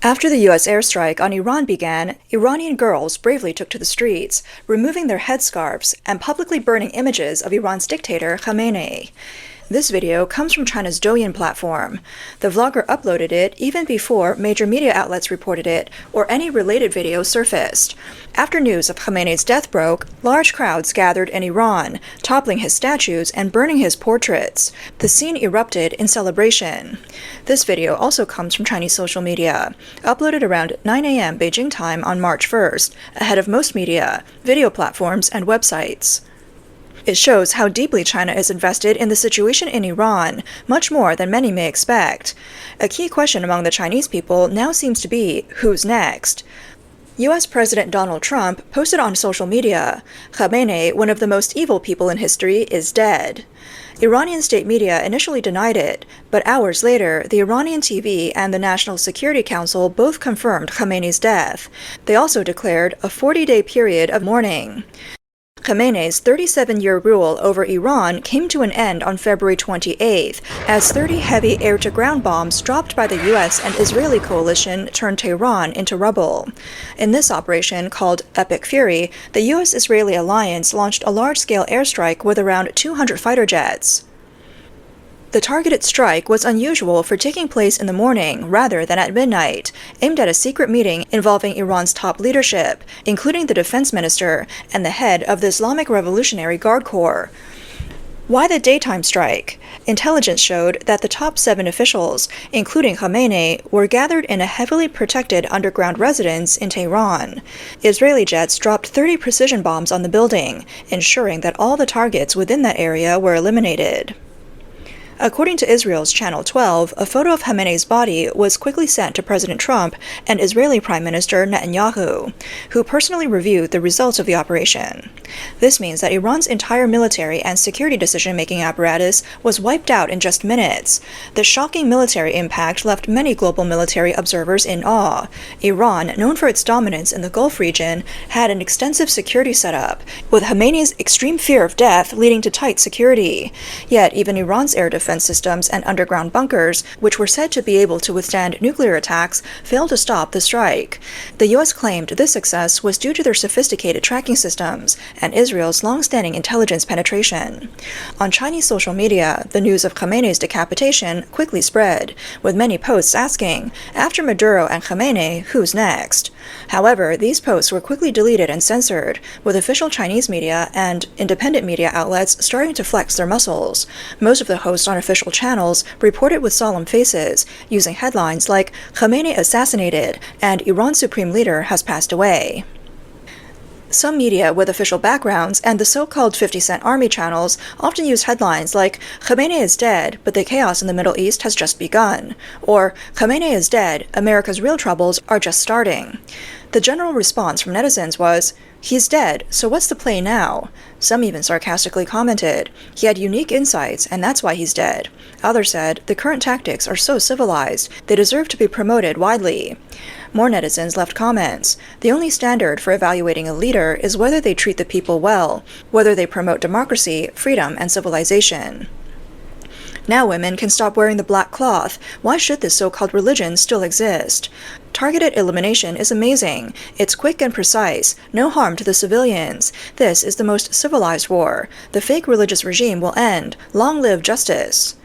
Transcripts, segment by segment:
After the U.S. airstrike on Iran began, Iranian girls bravely took to the streets, removing their headscarves and publicly burning images of Iran's dictator Khamenei. This video comes from China's Douyin platform. The vlogger uploaded it even before major media outlets reported it or any related video surfaced. After news of Khamenei's death broke, large crowds gathered in Iran, toppling his statues and burning his portraits. The scene erupted in celebration. This video also comes from Chinese social media, uploaded around 9 a.m. Beijing time on March 1st, ahead of most media, video platforms, and websites. It shows how deeply China is invested in the situation in Iran, much more than many may expect. A key question among the Chinese people now seems to be, who's next? U.S. President Donald Trump posted on social media, Khamenei, one of the most evil people in history, is dead. Iranian state media initially denied it, but hours later, the Iranian TV and the National Security Council both confirmed Khamenei's death. They also declared a 40-day period of mourning. Khamenei's 37-year rule over Iran came to an end on February 28th, as 30 heavy air-to-ground bombs dropped by the U.S. and Israeli coalition turned Tehran into rubble. In this operation, called Epic Fury, the U.S.-Israeli alliance launched a large-scale airstrike with around 200 fighter jets. The targeted strike was unusual for taking place in the morning rather than at midnight, aimed at a secret meeting involving Iran's top leadership, including the defense minister and the head of the Islamic Revolutionary Guard Corps. Why the daytime strike? Intelligence showed that the top 7 officials, including Khamenei, were gathered in a heavily protected underground residence in Tehran. Israeli jets dropped 30 precision bombs on the building, ensuring that all the targets within that area were eliminated. According to Israel's Channel 12, a photo of Khamenei's body was quickly sent to President Trump and Israeli Prime Minister Netanyahu, who personally reviewed the results of the operation. This means that Iran's entire military and security decision-making apparatus was wiped out in just minutes. The shocking military impact left many global military observers in awe. Iran, known for its dominance in the Gulf region, had an extensive security setup, with Khamenei's extreme fear of death leading to tight security. Yet even Iran's air defense systems and underground bunkers, which were said to be able to withstand nuclear attacks, failed to stop the strike. The U.S. claimed this success was due to their sophisticated tracking systems and Israel's long-standing intelligence penetration. On Chinese social media, the news of Khamenei's decapitation quickly spread, with many posts asking, after Maduro and Khamenei, who's next? However, these posts were quickly deleted and censored, with official Chinese media and independent media outlets starting to flex their muscles. Most of the hosts on official channels reported with solemn faces, using headlines like "Khamenei assassinated" and "Iran's supreme leader has passed away." Some media with official backgrounds and the so-called 50-cent army channels often use headlines like "Khamenei is dead, but the chaos in the Middle East has just begun," or "Khamenei is dead, America's real troubles are just starting." The general response from netizens was, "He's dead, so what's the play now?" Some even sarcastically commented, "He had unique insights, and that's why he's dead." Others said, "The current tactics are so civilized, they deserve to be promoted widely." More netizens left comments. The only standard for evaluating a leader is whether they treat the people well, whether they promote democracy, freedom, and civilization. Now women can stop wearing the black cloth. Why should this so-called religion still exist? Targeted elimination is amazing. It's quick and precise. No harm to the civilians. This is the most civilized war. The fake religious regime will end. Long live justice.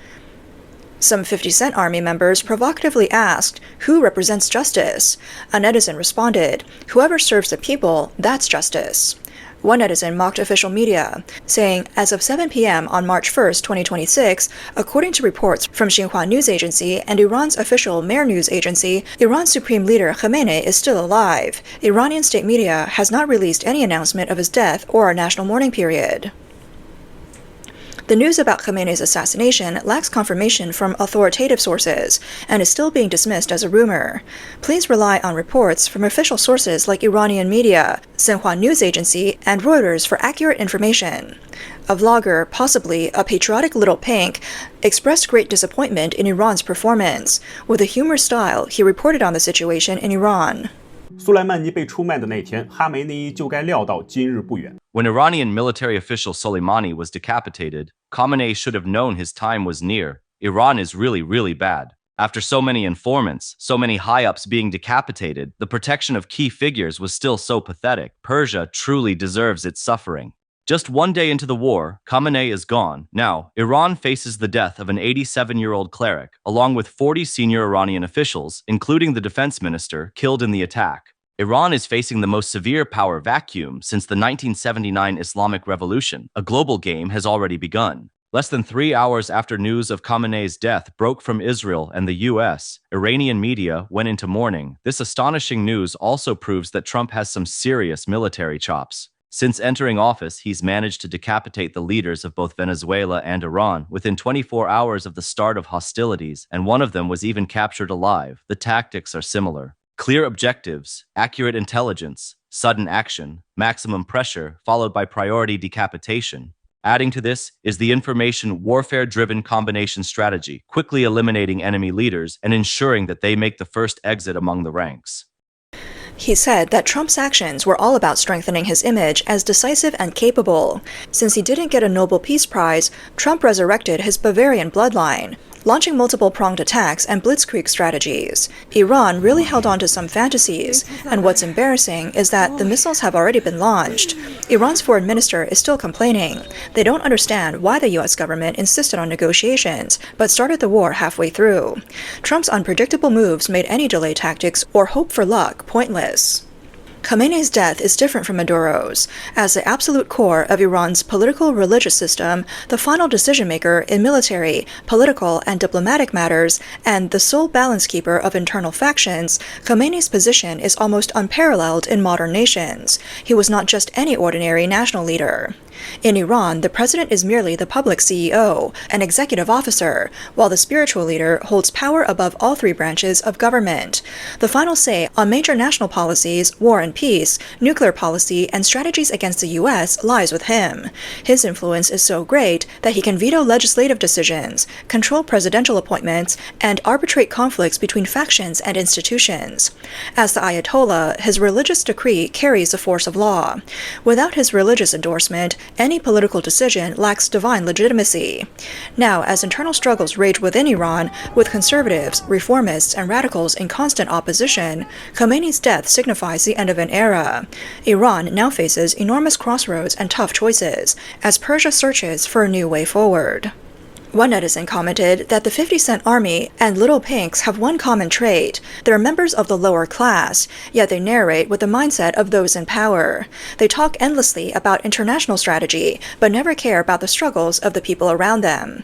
Some 50-cent army members provocatively asked, "Who represents justice?" A netizen responded, "Whoever serves the people, that's justice." One netizen mocked official media, saying, as of 7 p.m. on March 1st, 2026, according to reports from Xinhua News Agency and Iran's official Mehr News Agency, Iran's supreme leader Khamenei is still alive. Iranian state media has not released any announcement of his death or a national mourning period. The news about Khamenei's assassination lacks confirmation from authoritative sources and is still being dismissed as a rumor. Please rely on reports from official sources like Iranian media, Xinhua News Agency, and Reuters for accurate information. A vlogger, possibly a patriotic little pink, expressed great disappointment in Iran's performance. With a humorous style, he reported on the situation in Iran. 苏莱曼尼被出卖的那天，哈梅内伊就该料到今日不远。 When Iranian military official Soleimani was decapitated, Khamenei should have known his time was near. Iran is really, really bad. After so many informants, so many high-ups being decapitated, the protection of key figures was still so pathetic. Persia truly deserves its suffering. Just one day into the war, Khamenei is gone. Now, Iran faces the death of an 87-year-old cleric, along with 40 senior Iranian officials, including the defense minister, killed in the attack. Iran is facing the most severe power vacuum since the 1979 Islamic Revolution. A global game has already begun. Less than 3 hours after news of Khamenei's death broke from Israel and the US, Iranian media went into mourning. This astonishing news also proves that Trump has some serious military chops. Since entering office, he's managed to decapitate the leaders of both Venezuela and Iran within 24 hours of the start of hostilities, and one of them was even captured alive. The tactics are similar. Clear objectives, accurate intelligence, sudden action, maximum pressure, followed by priority decapitation. Adding to this is the information warfare-driven combination strategy, quickly eliminating enemy leaders and ensuring that they make the first exit among the ranks. He said that Trump's actions were all about strengthening his image as decisive and capable. Since he didn't get a Nobel Peace Prize, Trump resurrected his Bavarian bloodline, launching multiple-pronged attacks and blitzkrieg strategies. Iran really held on to some fantasies, and what's embarrassing is that the missiles have already been launched. Iran's foreign minister is still complaining. They don't understand why the US government insisted on negotiations, but started the war halfway through. Trump's unpredictable moves made any delay tactics or hope for luck pointless. Khamenei's death is different from Maduro's. As the absolute core of Iran's political religious system, the final decision-maker in military, political, and diplomatic matters, and the sole balance keeper of internal factions, Khamenei's position is almost unparalleled in modern nations. He was not just any ordinary national leader. In Iran, the president is merely the public CEO, an executive officer, while the spiritual leader holds power above all three branches of government. The final say on major national policies, war and peace, nuclear policy, and strategies against the US lies with him. His influence is so great that he can veto legislative decisions, control presidential appointments, and arbitrate conflicts between factions and institutions. As the Ayatollah, his religious decree carries the force of law. Without his religious endorsement, any political decision lacks divine legitimacy. Now, as internal struggles rage within Iran, with conservatives, reformists, and radicals in constant opposition, Khamenei's death signifies the end of an era. Iran now faces enormous crossroads and tough choices, as Persia searches for a new way forward. One netizen commented that the 50-cent army and Little Pinks have one common trait. They're members of the lower class, yet they narrate with the mindset of those in power. They talk endlessly about international strategy, but never care about the struggles of the people around them.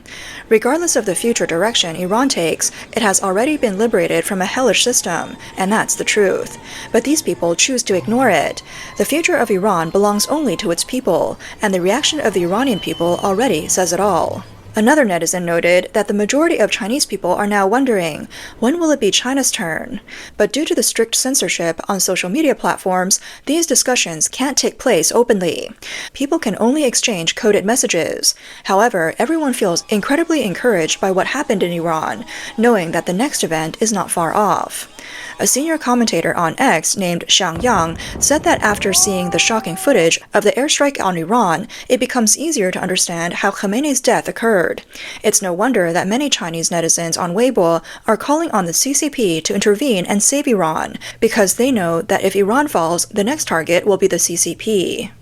Regardless of the future direction Iran takes, it has already been liberated from a hellish system, and that's the truth. But these people choose to ignore it. The future of Iran belongs only to its people, and the reaction of the Iranian people already says it all. Another netizen noted that the majority of Chinese people are now wondering, when will it be China's turn? But due to the strict censorship on social media platforms, these discussions can't take place openly. People can only exchange coded messages. However, everyone feels incredibly encouraged by what happened in Iran, knowing that the next event is not far off. A senior commentator on X named Xiang Yang said that after seeing the shocking footage of the airstrike on Iran, it becomes easier to understand how Khamenei's death occurred. It's no wonder that many Chinese netizens on Weibo are calling on the CCP to intervene and save Iran, because they know that if Iran falls, the next target will be the CCP.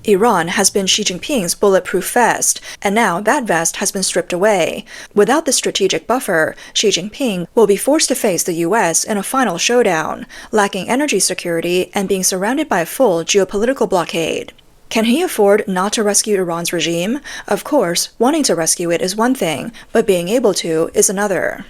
Iran has been Xi Jinping's bulletproof vest, and now that vest has been stripped away. Without the strategic buffer, Xi Jinping will be forced to face the US in a final showdown, lacking energy security and being surrounded by a full geopolitical blockade. Can he afford not to rescue Iran's regime? Of course, wanting to rescue it is one thing, but being able to is another.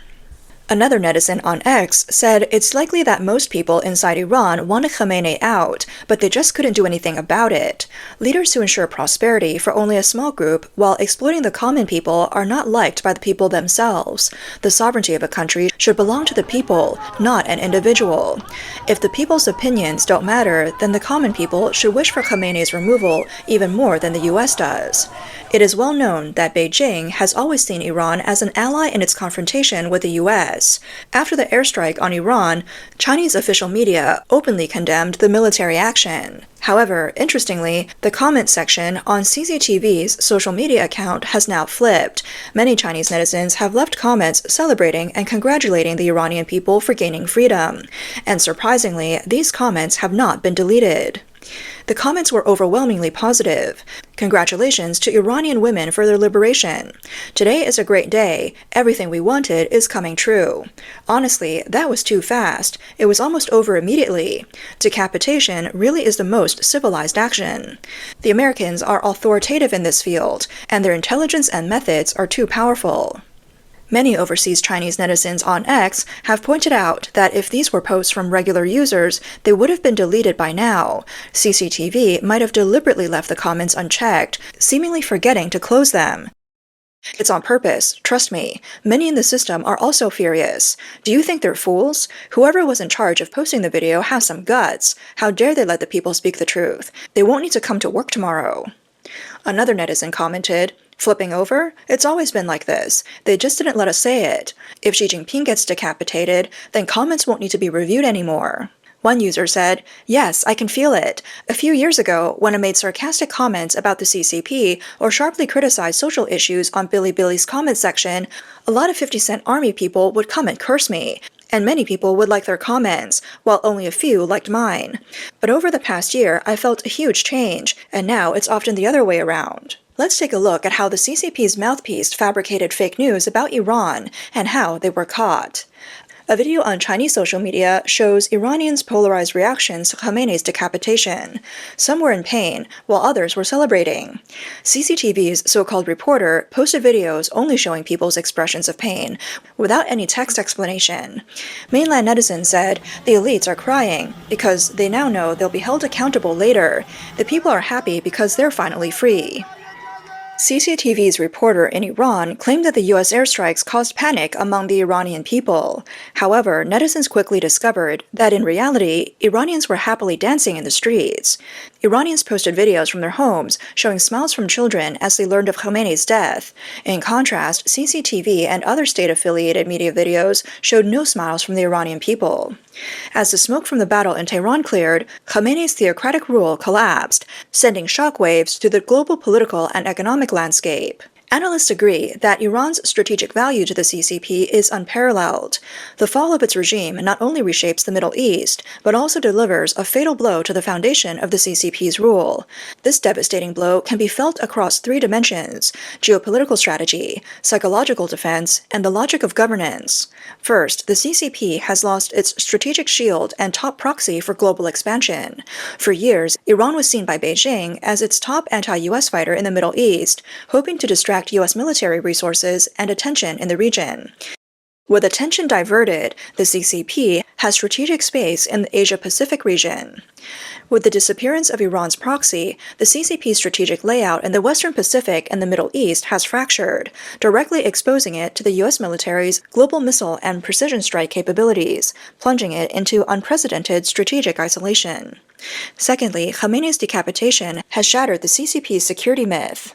Another netizen on X said it's likely that most people inside Iran wanted Khamenei out, but they just couldn't do anything about it. Leaders who ensure prosperity for only a small group while exploiting the common people are not liked by the people themselves. The sovereignty of a country should belong to the people, not an individual. If the people's opinions don't matter, then the common people should wish for Khamenei's removal even more than the US does. It is well known that Beijing has always seen Iran as an ally in its confrontation with the US. furious. After the airstrike on Iran, Chinese official media openly condemned the military action. However, interestingly, the comment section on CCTV's social media account has now flipped. Many Chinese netizens have left comments celebrating and congratulating the Iranian people for gaining freedom. And surprisingly, these comments have not been deleted. The comments were overwhelmingly positive. Congratulations to Iranian women for their liberation. Today is a great day. Everything we wanted is coming true. Honestly, that was too fast. It was almost over immediately. Decapitation really is the most civilized action. The Americans are authoritative in this field, and their intelligence and methods are too powerful. Many overseas Chinese netizens on X have pointed out that if these were posts from regular users, they would have been deleted by now. CCTV might have deliberately left the comments unchecked, seemingly forgetting to close them. It's on purpose, trust me. Many in the system are also furious. Do you think they're fools? Whoever was in charge of posting the video has some guts. How dare they let the people speak the truth? They won't need to come to work tomorrow. Another netizen commented, "Flipping over? It's always been like this. They just didn't let us say it. If Xi Jinping gets decapitated, then comments won't need to be reviewed anymore." One user said, "Yes, I can feel it. A few years ago, when I made sarcastic comments about the CCP or sharply criticized social issues on Bilibili's comment section, a lot of 50 Cent Army people would come and curse me. And many people would like their comments, while only a few liked mine. But over the past year, I felt a huge change, and now it's often the other way around." Let's take a look at how the CCP's mouthpiece fabricated fake news about Iran and how they were caught. A video on Chinese social media shows Iranians' polarized reactions to Khamenei's decapitation. Some were in pain, while others were celebrating. CCTV's so-called reporter posted videos only showing people's expressions of pain, without any text explanation. Mainland netizens said, "The elites are crying, because they now know they'll be held accountable later. The people are happy because they're finally free." CCTV's reporter in Iran claimed that the U.S. airstrikes caused panic among the Iranian people. However, netizens quickly discovered that in reality, Iranians were happily dancing in the streets. Iranians posted videos from their homes showing smiles from children as they learned of Khamenei's death. In contrast, CCTV and other state-affiliated media videos showed no smiles from the Iranian people. As the smoke from the battle in Tehran cleared, Khamenei's theocratic rule collapsed, sending shockwaves through the global political and economic landscape. Analysts agree that Iran's strategic value to the CCP is unparalleled. The fall of its regime not only reshapes the Middle East, but also delivers a fatal blow to the foundation of the CCP's rule. This devastating blow can be felt across three dimensions: geopolitical strategy, psychological defense, and the logic of governance. First, the CCP has lost its strategic shield and top proxy for global expansion. For years, Iran was seen by Beijing as its top anti-US fighter in the Middle East, hoping to distract U.S. military resources and attention in the region. With attention diverted, the CCP has strategic space in the Asia-Pacific region. With the disappearance of Iran's proxy, the CCP's strategic layout in the Western Pacific and the Middle East has fractured, directly exposing it to the U.S. military's global missile and precision strike capabilities, plunging it into unprecedented strategic isolation. Secondly, Khamenei's decapitation has shattered the CCP's security myth.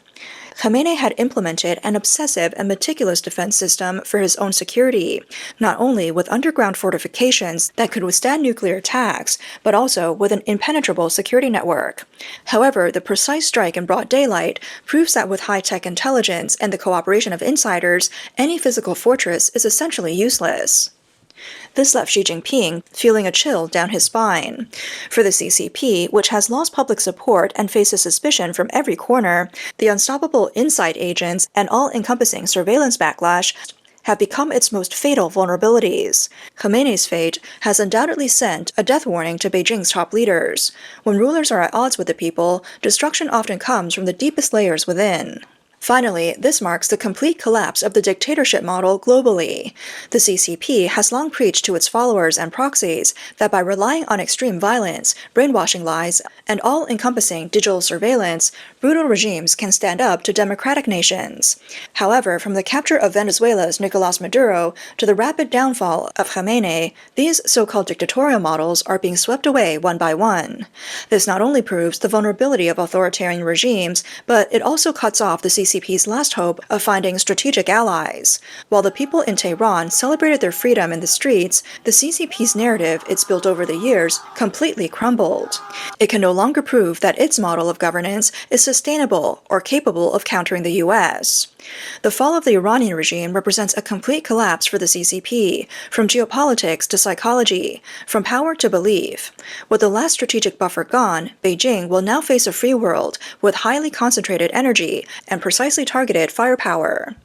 Khamenei had implemented an obsessive and meticulous defense system for his own security, not only with underground fortifications that could withstand nuclear attacks, but also with an impenetrable security network. However, the precise strike in broad daylight proves that with high-tech intelligence and the cooperation of insiders, any physical fortress is essentially useless. This left Xi Jinping feeling a chill down his spine. For the CCP, which has lost public support and faces suspicion from every corner, the unstoppable inside agents and all-encompassing surveillance backlash have become its most fatal vulnerabilities. Khamenei's fate has undoubtedly sent a death warning to Beijing's top leaders. When rulers are at odds with the people, destruction often comes from the deepest layers within. Finally, this marks the complete collapse of the dictatorship model globally. The CCP has long preached to its followers and proxies that by relying on extreme violence, brainwashing lies, and all-encompassing digital surveillance, brutal regimes can stand up to democratic nations. However, from the capture of Venezuela's Nicolás Maduro to the rapid downfall of Khamenei, these so-called dictatorial models are being swept away one by one. This not only proves the vulnerability of authoritarian regimes, but it also cuts off the CCP CCP's last hope of finding strategic allies. While the people in Tehran celebrated their freedom in the streets, the CCP's narrative it's built over the years completely crumbled. It can no longer prove that its model of governance is sustainable or capable of countering the US. The fall of the Iranian regime represents a complete collapse for the CCP, from geopolitics to psychology, from power to belief. With the last strategic buffer gone, Beijing will now face a free world with highly concentrated energy and precisely targeted firepower.